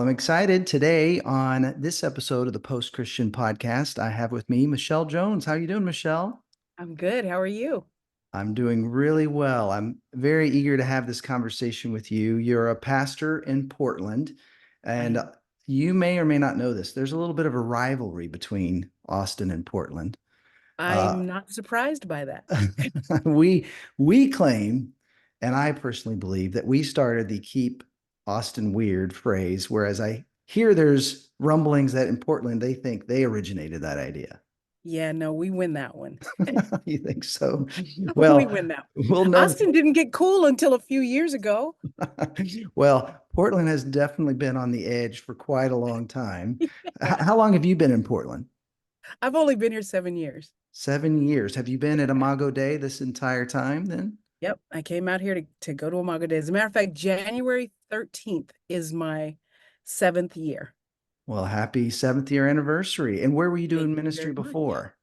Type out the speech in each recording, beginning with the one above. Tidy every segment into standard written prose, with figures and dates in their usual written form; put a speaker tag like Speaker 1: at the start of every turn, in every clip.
Speaker 1: I'm excited today on this episode of the Post Christian Podcast. I have with me Michelle Jones. How are you doing, Michelle?
Speaker 2: I'm good. How are you?
Speaker 1: I'm doing really well. I'm very eager to have this conversation with you. You're a pastor in Portland,
Speaker 2: I
Speaker 1: and
Speaker 2: am.
Speaker 1: you may or may not know this. There's a little bit of a rivalry between Austin and Portland. Uh,
Speaker 2: I'm not surprised by that.
Speaker 1: we we claim, and I personally believe that we started the keep Austin weird phrase, whereas I hear there's rumblings that in Portland they think they originated that idea.
Speaker 2: Yeah, no, we win that one.
Speaker 1: You think so?
Speaker 2: We
Speaker 1: Well,
Speaker 2: win that.
Speaker 1: we'll know.
Speaker 2: Austin didn't get cool until a few years ago.
Speaker 1: Well, Portland has definitely been on the edge for quite a long time. How long have you been in Portland?
Speaker 2: I've only been here 7 years.
Speaker 1: 7 years. Have you been at
Speaker 2: Yeah.
Speaker 1: Imago Dei this entire time then?
Speaker 2: Yep. I came out here to go to Imago Dei. As a matter of fact, January 13th is my seventh year.
Speaker 1: Well, happy seventh year anniversary. And where were you
Speaker 2: Thank
Speaker 1: doing
Speaker 2: you
Speaker 1: ministry
Speaker 2: very much.
Speaker 1: before?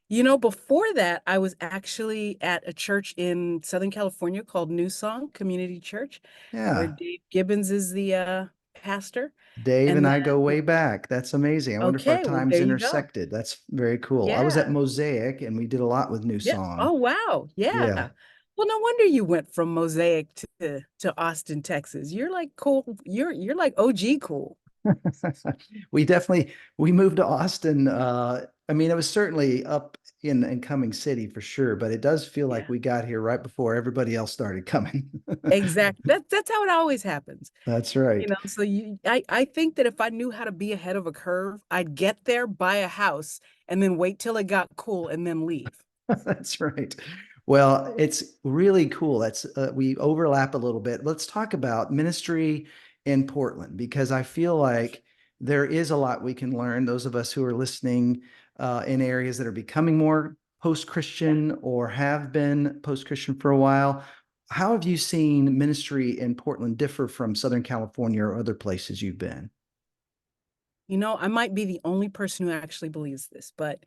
Speaker 2: Before that, I was actually at a church in Southern California called New Song Community Church, where
Speaker 1: Yeah.
Speaker 2: Dave Gibbons is the pastor.
Speaker 1: Dave
Speaker 2: And
Speaker 1: and
Speaker 2: then,
Speaker 1: I go way back. That's amazing. I wonder if our
Speaker 2: okay, well,
Speaker 1: times
Speaker 2: there you go.
Speaker 1: intersected. That's very cool. I was at
Speaker 2: Yeah.
Speaker 1: Mosaic and we did a lot with New
Speaker 2: Yeah.
Speaker 1: Song.
Speaker 2: Oh, wow. Yeah.
Speaker 1: Yeah.
Speaker 2: Well, no wonder you went from Mosaic to Austin, Texas. You're like cool. You're like OG cool.
Speaker 1: We moved to Austin. I mean, it was certainly up in coming city for sure, but it does feel like
Speaker 2: Yeah.
Speaker 1: we got here right before everybody else started coming.
Speaker 2: Exactly. That's how it always happens.
Speaker 1: That's right.
Speaker 2: So I think that if I knew how to be ahead of a curve, I'd get there, buy a house, and then wait till it got cool and then leave.
Speaker 1: That's right. Well, it's really cool. That's we overlap a little bit. Let's talk about ministry in Portland because I feel like there is a lot we can learn. Those of us who are listening in areas that are becoming more
Speaker 2: Yeah.
Speaker 1: post-Christian or have been post-Christian for a while. How have you seen ministry in Portland differ from Southern California or other places you've been?
Speaker 2: I might be the only person who actually believes this, but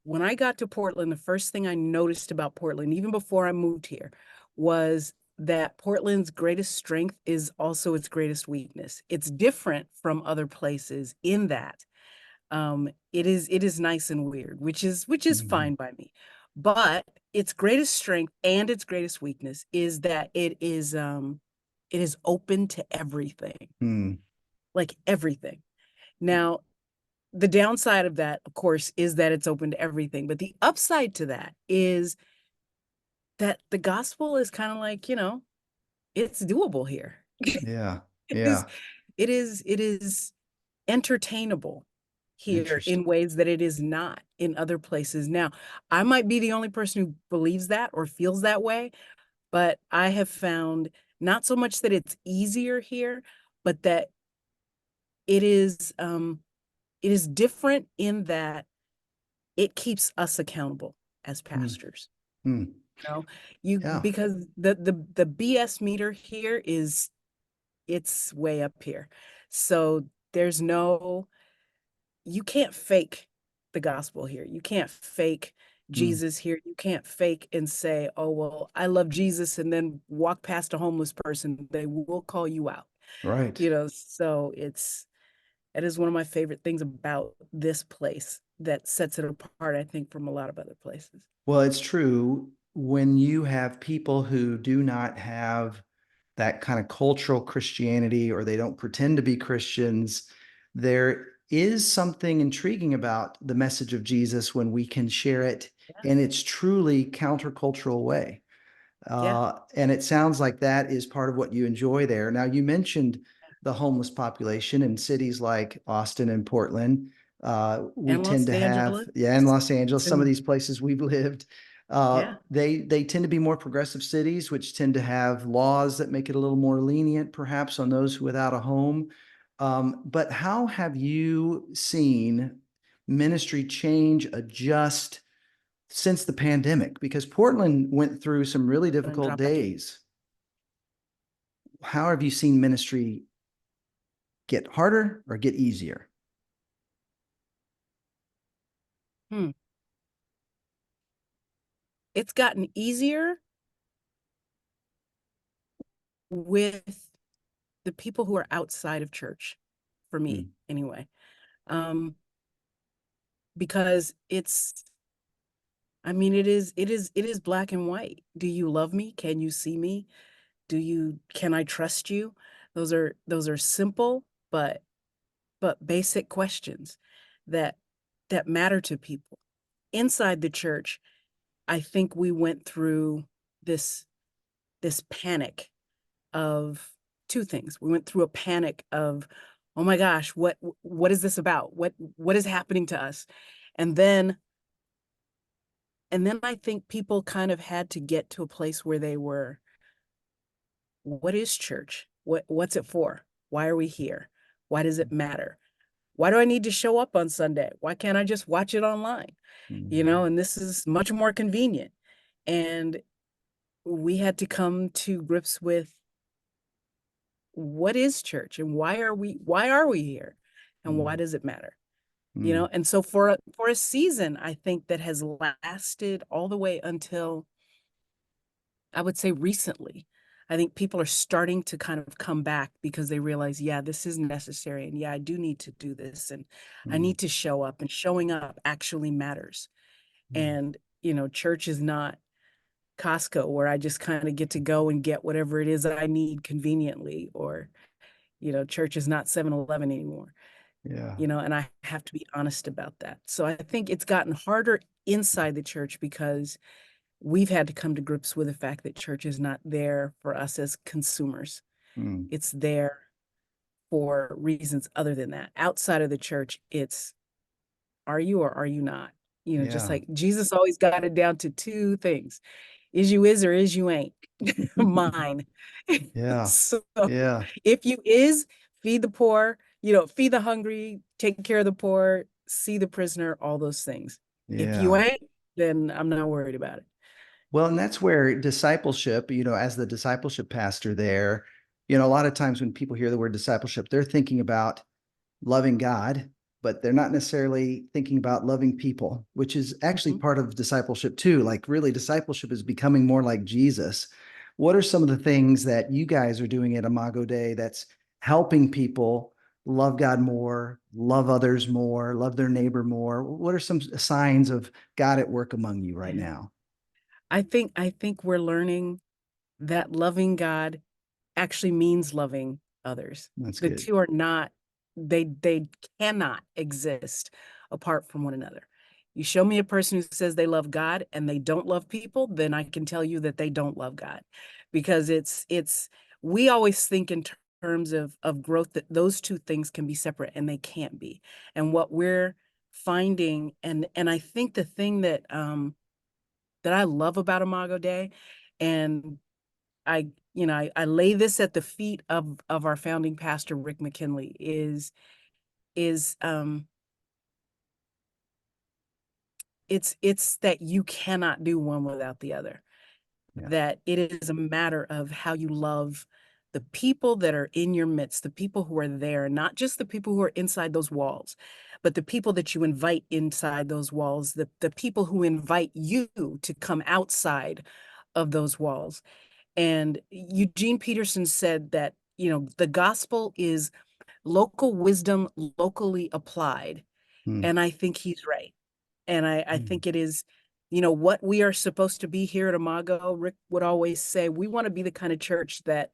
Speaker 2: when I got to Portland, the first thing I noticed about Portland, even before I moved here, was that Portland's greatest strength is also its greatest weakness. It's different from other places in that it is nice and weird, which is
Speaker 1: Mhm.
Speaker 2: fine by me. But its greatest strength and its greatest weakness is that it is open to everything,
Speaker 1: Hmm.
Speaker 2: like everything. Now, the downside of that, of course, is that it's open to everything. But the upside to that is that the gospel is kind of like, it's doable here.
Speaker 1: Yeah.
Speaker 2: It is,
Speaker 1: Yeah.
Speaker 2: it is entertainable here
Speaker 1: Interesting.
Speaker 2: in ways that it is not in other places. Now, I might be the only person who believes that or feels that way, but I have found not so much that it's easier here, but that it is um it is different in that it keeps us accountable as
Speaker 1: Hmm.
Speaker 2: pastors.
Speaker 1: Hmm.
Speaker 2: You know, you
Speaker 1: Yeah.
Speaker 2: because the BS meter here it's way up here. So there's no you can't fake the gospel here. You can't fake
Speaker 1: Hmm.
Speaker 2: Jesus here. You can't fake and say, "Oh, well, I love Jesus," and then walk past a homeless person. They will call you out.
Speaker 1: Right.
Speaker 2: So it is one of my favorite things about this place that sets it apart, I think, from a lot of other places.
Speaker 1: Well, it's true when you have people who do not have that kind of cultural Christianity or they don't pretend to be Christians, there is something intriguing about the message of Jesus when we can share it
Speaker 2: Yeah.
Speaker 1: in its truly countercultural way.
Speaker 2: Yeah.
Speaker 1: And it sounds like that is part of what you enjoy there. Now, you mentioned the homeless population in cities like Austin and Portland. We
Speaker 2: And
Speaker 1: tend
Speaker 2: Los
Speaker 1: to have,
Speaker 2: Angeles.
Speaker 1: yeah, in Los Angeles, some of
Speaker 2: And
Speaker 1: these places we've lived.
Speaker 2: yeah.
Speaker 1: They tend to be more progressive cities, which tend to have laws that make it a little more lenient, perhaps, on those without a home. But how have you seen ministry change, adjust since the pandemic? Because Portland went through some really
Speaker 2: And
Speaker 1: difficult
Speaker 2: drop back in.
Speaker 1: days. How have you seen ministry get harder or get easier?
Speaker 2: Hmm. It's gotten easier with the people who are outside of church, for me
Speaker 1: Mm,
Speaker 2: anyway. Because it is black and white. Do you love me? Can you see me? Can I trust you? Those are simple but basic questions that matter to people. Inside the church, I think we went through this panic of two things. We went through a panic of, oh my gosh, what is this about? What is happening to us? And then I think people kind of had to get to a place where they were, what is church? What's it for? Why are we here? Why does it matter? Why do I need to show up on Sunday? Why can't I just watch it online?
Speaker 1: mm,
Speaker 2: And this is much more convenient. And we had to come to grips with, what is church and why are we here? And why
Speaker 1: mm,
Speaker 2: does it matter?
Speaker 1: mm.
Speaker 2: And so for a season, I think that has lasted all the way until, I would say, recently. I think people are starting to kind of come back because they realize, yeah, this is necessary. And yeah, I do need to do this. And I
Speaker 1: Mm,
Speaker 2: need to show up, and showing up actually matters.
Speaker 1: mm.
Speaker 2: And, church is not Costco where I just kind of get to go and get whatever it is that I need conveniently, or, church is not 7-Eleven anymore,
Speaker 1: Yeah.
Speaker 2: and I have to be honest about that. So I think it's gotten harder inside the church because we've had to come to grips with the fact that church is not there for us as consumers.
Speaker 1: Mm,
Speaker 2: It's there for reasons other than that. Outside of the church, it's, are you or are you not? Just
Speaker 1: yeah.
Speaker 2: like Jesus always got it down to two things: is you is or is you ain't. Mine.
Speaker 1: Yeah.
Speaker 2: So
Speaker 1: Yeah.
Speaker 2: if you is, feed the poor, feed the hungry, take care of the poor, see the prisoner, all those things. If you
Speaker 1: Yeah.
Speaker 2: ain't, then I'm not worried about it.
Speaker 1: Well, and that's where discipleship, as the discipleship pastor there, a lot of times when people hear the word discipleship, they're thinking about loving God, but they're not necessarily thinking about loving people, which is actually
Speaker 2: Mhm.
Speaker 1: part of discipleship too. Like, really, discipleship is becoming more like Jesus. What are some of the things that you guys are doing at Imago Dei that's helping people love God more, love others more, love their neighbor more? What are some signs of God at work among you right
Speaker 2: Yeah.
Speaker 1: now?
Speaker 2: I think we're learning that loving God actually means loving others.
Speaker 1: That's
Speaker 2: The
Speaker 1: good.
Speaker 2: two are not, they cannot exist apart from one another. You show me a person who says they love God and they don't love people, then I can tell you that they don't love God. Because we always think in terms of growth, that those two things can be separate, and they can't be. And what we're finding, and I think the thing that I love about Imago Dei, and I lay this at the feet of our founding pastor, Rick McKinley, is it's that you cannot do one without the other.
Speaker 1: Yeah.
Speaker 2: That it is a matter of how you love the people that are in your midst, the people who are there, not just the people who are inside those walls, but the people that you invite inside those walls, the people who invite you to come outside of those walls. And Eugene Peterson said that, the gospel is local wisdom locally applied.
Speaker 1: Mm,
Speaker 2: And I think he's right. And I
Speaker 1: mm,
Speaker 2: think it is, what we are supposed to be here at Imago. Rick would always say, we want to be the kind of church that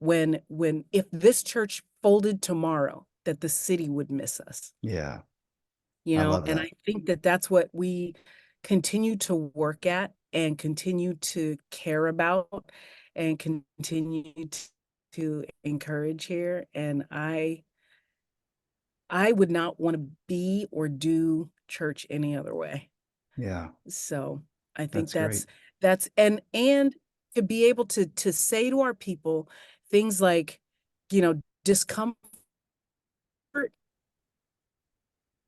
Speaker 2: if this church folded tomorrow, that the city would miss us.
Speaker 1: yeah. I love
Speaker 2: And
Speaker 1: that.
Speaker 2: I think that that's what we continue to work at and continue to care about and continue to encourage here. And I would not want to be or do church any other way.
Speaker 1: Yeah.
Speaker 2: So I think
Speaker 1: That's great.
Speaker 2: that's and to be able to say to our people things like, discomfort,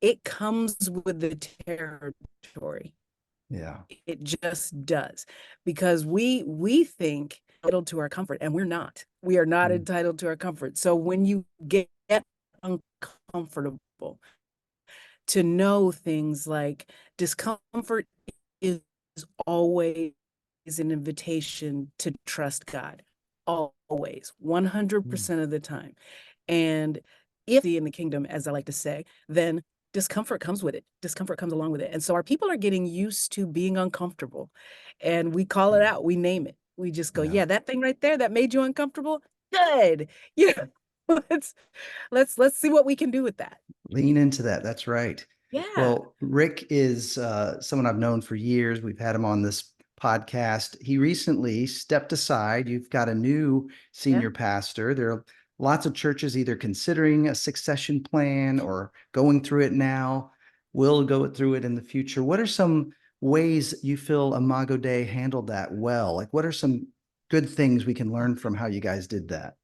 Speaker 2: it comes with the territory.
Speaker 1: Yeah.
Speaker 2: It just does. Because we think entitled to our comfort, and we're not. We are not
Speaker 1: Mm,
Speaker 2: entitled to our comfort. So when you get uncomfortable, to know things like discomfort is always an invitation to trust God. Always. always,
Speaker 1: Mm.
Speaker 2: 100% of the time. And if in the kingdom, as I like to say, then discomfort comes with it. Discomfort comes along with it. And so our people are getting used to being uncomfortable. And we call it
Speaker 1: Mm.
Speaker 2: out. We name it. We just go,
Speaker 1: Yeah.
Speaker 2: yeah, that thing right there that made you uncomfortable. Good. Yeah. Let's let's see what we can do with that.
Speaker 1: Lean into that. That's right.
Speaker 2: Yeah.
Speaker 1: Well, Rick is someone I've known for years. We've had him on this podcast. He recently stepped aside. You've got a new
Speaker 2: Yeah.
Speaker 1: senior pastor. There are lots of churches either considering a succession plan or going through it now, will go through it in the future. What are some ways you feel Imago Dei handled that well? Like, what are some good things we can learn from how you guys did that?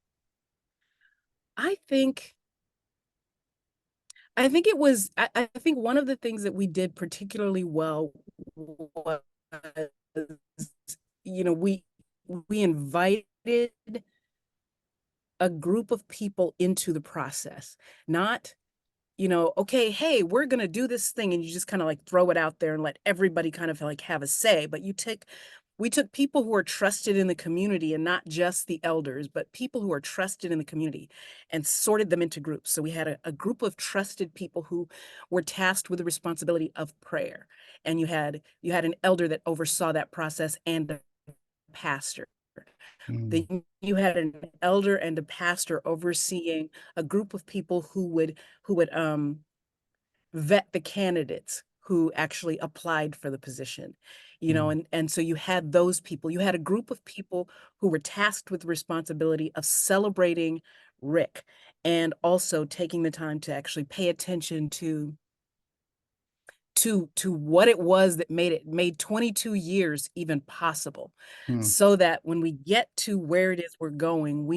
Speaker 2: I think it was I think one of the things that we did particularly well was, we invited a group of people into the process, not, okay, hey, we're going to do this thing, and you just kind of like throw it out there and let everybody kind of like have a say. But we took people who are trusted in the community, and not just the elders, but people who are trusted in the community, and sorted them into groups. So we had a group of trusted people who were tasked with the responsibility of prayer. And you had an elder that oversaw that process, and a pastor.
Speaker 1: Mm,
Speaker 2: Then you had an elder and a pastor overseeing a group of people who would vet the candidates who actually applied for the position.
Speaker 1: mm,
Speaker 2: And so you had those people. You had a group of people who were tasked with the responsibility of celebrating Rick, and also taking the time to actually pay attention to what it was that made 22 years even possible,
Speaker 1: mm,
Speaker 2: so that when we get to where it is we're going,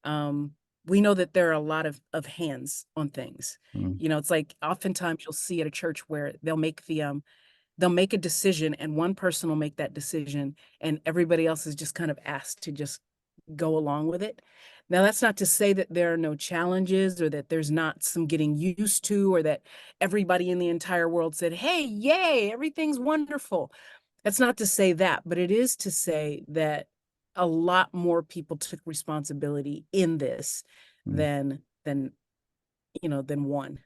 Speaker 2: um we know that there are a lot of hands on things.
Speaker 1: mm,
Speaker 2: It's like oftentimes you'll see at a church where they'll make a decision, and one person will make that decision, and everybody else is just kind of asked to just go along with it. Now, that's not to say that there are no challenges, or that there's not some getting used to, or that everybody in the entire world said, hey, yay, everything's wonderful. That's not to say that, but it is to say that a lot more people took responsibility in this
Speaker 1: mm.
Speaker 2: than one.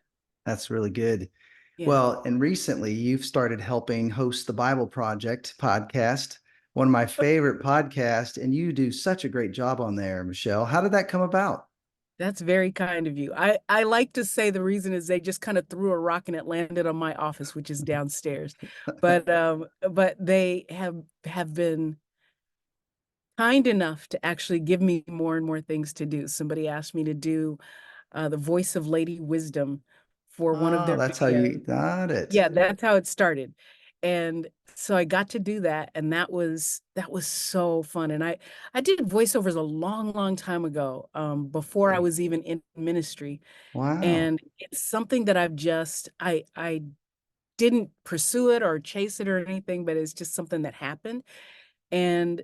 Speaker 1: That's really good.
Speaker 2: Yeah.
Speaker 1: Well, and recently you've started helping host the Bible Project podcast, one of my favorite podcasts, and you do such a great job on there, Michelle. How did that come about?
Speaker 2: That's very kind of you. I like to say the reason is they just kind of threw a rock and it landed on my office, which is downstairs. But they have been kind enough to actually give me more and more things to do. Somebody asked me to do the voice of Lady Wisdom for one of
Speaker 1: Oh,
Speaker 2: their
Speaker 1: that's how
Speaker 2: videos.
Speaker 1: you got it.
Speaker 2: Yeah, that's how it started. And so I got to do that, and that was so fun. And I did voiceovers a long, long time ago, before I
Speaker 1: Okay.
Speaker 2: was even in ministry.
Speaker 1: Wow.
Speaker 2: And it's something that I didn't pursue it or chase it or anything, but it's just something that happened. And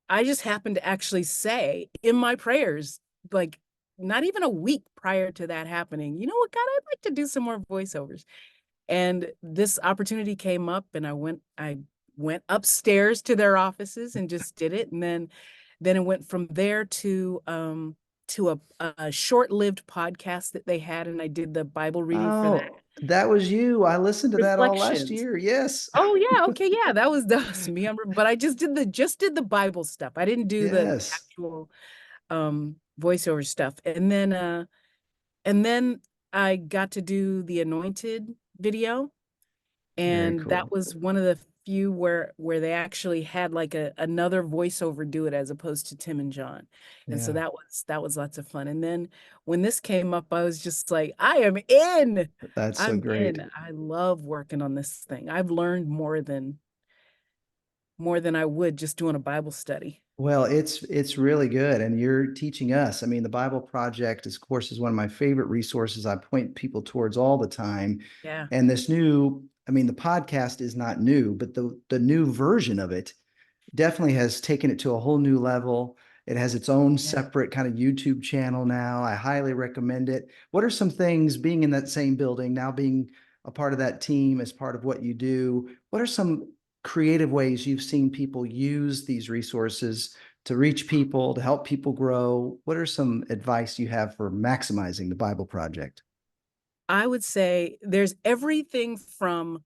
Speaker 2: I just happened to actually say in my prayers, like not even a week prior to that happening, you know what, God, I'd like to do some more voiceovers. And this opportunity came up, and I went upstairs to their offices and just did it. And then it went from there to a short-lived podcast that they had, and I did the Bible reading for that.
Speaker 1: Oh, that was you. I listened to that all last
Speaker 2: Reflections.
Speaker 1: year. Yes.
Speaker 2: Oh yeah, okay, yeah, that was me. But I just did the Bible stuff. I didn't do the
Speaker 1: Yes.
Speaker 2: actual voiceover stuff. And then I got to do the anointed video,
Speaker 1: Very
Speaker 2: and that
Speaker 1: cool.
Speaker 2: was one of the few where they actually had like another voiceover do it, as opposed to Tim and John. And so
Speaker 1: Yeah,
Speaker 2: that was lots of fun. And then when this came up, I was just like, I am in.
Speaker 1: that's so
Speaker 2: I'm
Speaker 1: great.
Speaker 2: in. I love working on this thing. I've learned more than I would just doing a Bible study.
Speaker 1: Well, it's really good, and you're teaching us. I mean, the Bible Project, of course, is one of my favorite resources I point people towards all the time.
Speaker 2: Yeah.
Speaker 1: And this new, I mean, the podcast is not new, but the new version of it definitely has taken it to a whole new level. It has its own
Speaker 2: Yeah.
Speaker 1: separate kind of YouTube channel now. I highly recommend it. What are some things being in that same building, now being a part of that team as part of what you do? What are some creative ways you've seen people use these resources to reach people, to help people grow. What are some advice you have for maximizing the Bible Project?
Speaker 2: I would say there's everything from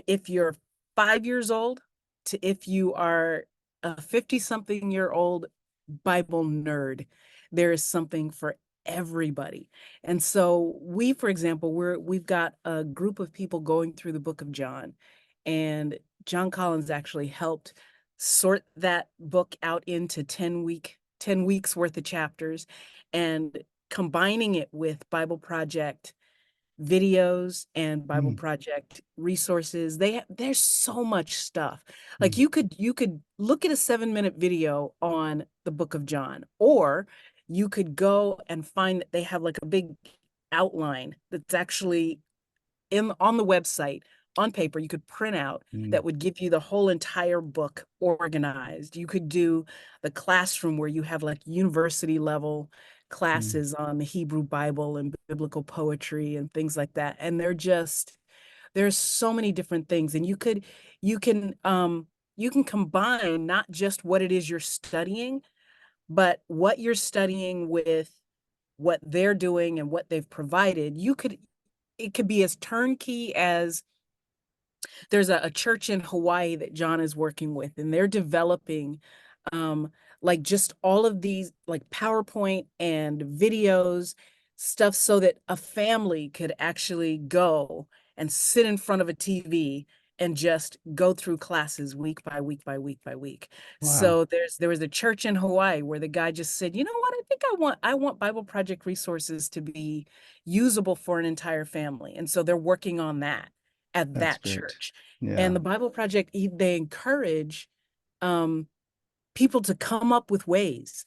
Speaker 2: if you're 5 years old to if you are a 50-something-year-old Bible nerd. There is something for everybody. And so we, for example, we've got a group of people going through the book of John, and John Collins actually helped sort that book out into 10 weeks worth of chapters and combining it with Bible Project videos and Bible
Speaker 1: Mm,
Speaker 2: Project resources. There's so much stuff. Like
Speaker 1: mm,
Speaker 2: you could look at a 7-minute video on the book of John, or you could go and find that they have like a big outline that's actually in on the website on paper you could print out
Speaker 1: mm,
Speaker 2: that would give you the whole entire book organized. You could do the classroom where you have like university level
Speaker 1: mm,
Speaker 2: classes on the Hebrew Bible and biblical poetry and things like that. And there's so many different things. And you can you can combine not just what it is you're studying, but what you're studying with what they're doing and what they've provided. It could be as turnkey as there's a church in Hawaii that John is working with, and they're developing um, like just all of these like PowerPoint and videos, stuff so that a family could actually go and sit in front of a TV and just go through classes week by week by week by week.
Speaker 1: wow,
Speaker 2: So there was a church in Hawaii where the guy just said, you know what, I think I want Bible Project resources to be usable for an entire family. And so they're working on that at
Speaker 1: that's
Speaker 2: that
Speaker 1: great.
Speaker 2: church. And
Speaker 1: Yeah.
Speaker 2: the Bible Project, they encourage um, people to come up with ways.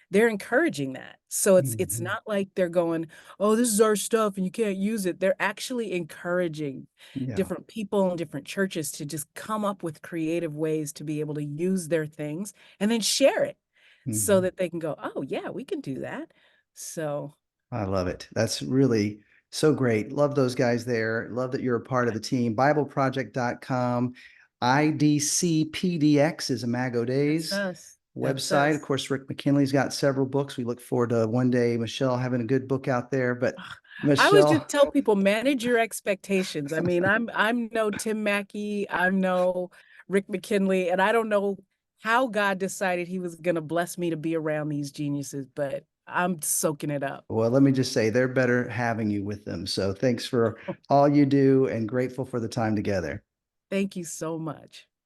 Speaker 2: They're encouraging that. So it's
Speaker 1: Mhm.
Speaker 2: not like they're going, oh, this is our stuff and you can't use it. They're actually encouraging
Speaker 1: Yeah.
Speaker 2: different people and different churches to just come up with creative ways to be able to use their things and then share it so
Speaker 1: Mhm.
Speaker 2: that they can go, oh, yeah, we can do that. So,
Speaker 1: I love it. That's really so great. Love those guys there. Love that you're a part of
Speaker 2: yeah,
Speaker 1: the team. BibleProject.com. IDCPDX is Imago
Speaker 2: that's
Speaker 1: Days
Speaker 2: us. That's
Speaker 1: website. Of
Speaker 2: us.
Speaker 1: course, Rick McKinley's got several books. We look forward to one day Michelle having a good book out there. But
Speaker 2: I always just
Speaker 1: Michelle,
Speaker 2: tell people manage your expectations. I mean, I'm no Tim Mackey, I'm no Rick McKinley, and I don't know how God decided he was going to bless me to be around these geniuses, but I'm soaking it up.
Speaker 1: well, let me just say they're better having you with them. So thanks for all you do and grateful for the time together.
Speaker 2: Thank you so much.